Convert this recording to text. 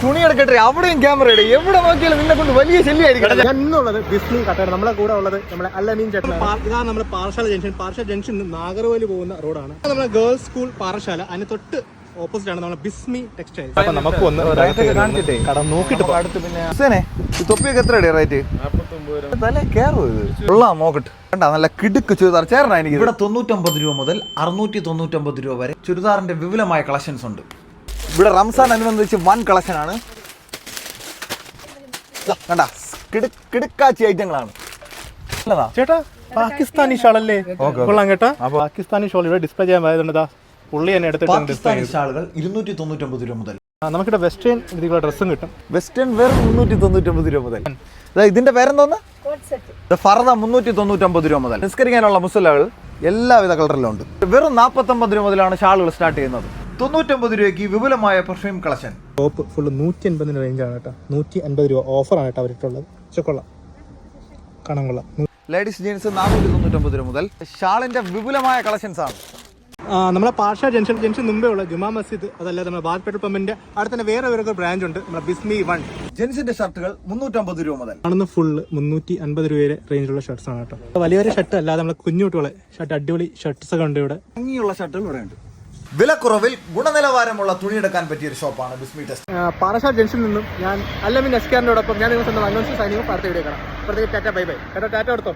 തുണി എടുക്കട്ടെ, അവിടെയും ക്യാമറ ഇടും, എവിടെ നോക്കിയാലും നിന്നെ കൊണ്ട് വലിയ ശല്യമായിരിക്കും. ഞാൻ ഇന്നുള്ളത് ബിസ്മി കട്ടയാണ്. നമ്മളെ കൂടെ ഉള്ളത് നമ്മുടെ അല്ലമീൻ ചേട്ടൻ. ഇതാണ് നമ്മുടെ പാറശാല ജംഗ്ഷൻ. പാറശാല ജംഗ്ഷൻ നാഗർകോവിൽ പോകുന്ന റോഡാണ്. നമ്മുടെ ഗേൾസ് സ്കൂൾ പാറശാല, അതിന് തൊട്ട് ഓപ്പോസിറ്റ് ആണ് നമ്മുടെ ബിസ്മി ടെക്സ്റ്റൈൽസ്. അപ്പൊ നമുക്ക് ഒന്ന് കാണിച്ചിട്ടേ കട നോക്കിട്ട് അടുത്ത്. പിന്നെ ഈ തൊപ്പിയൊക്കെ എത്ര റേറ്റ്? 49 കയറും ഇത്. കൊള്ളാം, നോക്കട്ടെ. കണ്ടാ നല്ല കിടുക്ക് ചുരിദാർ ചേർന്നാ എനിക്ക്. ഇവിടെ 99 രൂപ മുതൽ 699 രൂപ വരെ ചുരിദാറിന്റെ വിപുലമായ കളക്ഷൻസ് ഉണ്ട്. ഇവിടെ റംസാൻ അനുബന്ധിച്ച് വൻ കളക്ഷൻ ആണ്. കണ്ടാ കിടുക്കാച്ചി ഐറ്റങ്ങളാണ്. ചേട്ടാ പാകിസ്ഥാനി ഷാൾ അല്ലേ? കൊള്ളാം കേട്ടാ. പാകിസ്ഥാനി ഷാൾ ഇവിടെ ഡിസ്പ്ലേ ചെയ്യാൻ പോയതുണ്ട്. പുള്ളി തന്നെ എടുത്തിട്ടുണ്ട്. ഷാളുകൾ 299 രൂപ മുതൽ. നമുക്കിവിടെ വെസ്റ്റേൺ രീതിയിലുള്ള ഡ്രസ്സും കിട്ടും. വെസ്റ്റേൺ വെറും 399 രൂപ മുതൽ. ഇതിന്റെ പേരെന്തോന്ന്? ഫർദ 399 രൂപ മുതൽ. നിസ്കരിക്കാനുള്ള മുസല്ലകൾ എല്ലാവിധ കളറിലും ഉണ്ട്. വെറും 49 രൂപ മുതലുള്ള ഷാളുകൾ സ്റ്റാർട്ട് ചെയ്യുന്നത്. 99 രൂപയ്ക്ക് വിപുലമായ പെർഫ്യൂം കളക്ഷൻ. ടോപ്പ് ഫുള്ള് 150 റേഞ്ചാണ് കേട്ടോ. 150 രൂപ ഓഫറാണ് കേട്ടോ അവരിട്ടുള്ളത്. കൊള്ളാം, കാണാൻ കൊള്ളാം. ലേഡീസ് ജീൻസ് 499 രൂപ മുതൽ. ഷാളിന്റെ വിപുലമായ കളക്ഷൻസ് ആണ്. നമ്മളെ പാർഷ ജംഗ്ഷൻ മുമ്പേ ഉള്ള ജുമാ മസ്ജിദ്, അതല്ലാതെ നമ്മുടെ ഭാരത് പെട്രോൾ പമ്പിന്റെ അടുത്ത് തന്നെ വേറെ ബ്രാഞ്ച് ഉണ്ട്, നമ്മുടെ ബിസ്മി 1. ജെൻസിന്റെ ഷർട്ടുകൾ 350 രൂപ മുതൽ. കാണുന്ന ഫുള്ള് 350 രൂപ റേഞ്ചുള്ള ഷർട്ട്സ് ആണ് കേട്ടോ. വലിയ വലിയ ഷർട്ട് അല്ലാതെ നമ്മളെ കുഞ്ഞുകുട്ടികളെ ഷർട്ട്, അടിപൊളി ഷർട്ട്സ് ഒക്കെ ഉണ്ട് ഇവിടെ. ഭംഗിയുള്ള ഷർട്ടുകൾ ഇവിടെ ഉണ്ട്. വിലക്കുറവിൽ ഗുണനിലവാരമുള്ള തുണിയെടുക്കാൻ പറ്റിയൊരു ഷോപ്പാണ് ബിസ്മി ടെക്സ്റ്റൈൽസ്. പാറശാല ജംഗ്ഷനിൽ നിന്നും ഞാൻ അല്ലമീൻ എസ്കാറിനോടൊപ്പം ഞാൻ നിങ്ങൾ സ്വന്തം അനൗൺസ് സൈനികം അടുത്ത വീഡിയോ കാണാം. അപ്പോഴത്തേക്ക് ടാറ്റ ബൈ ബൈ. കേട്ടോ, ടാറ്റ എടുത്തോ.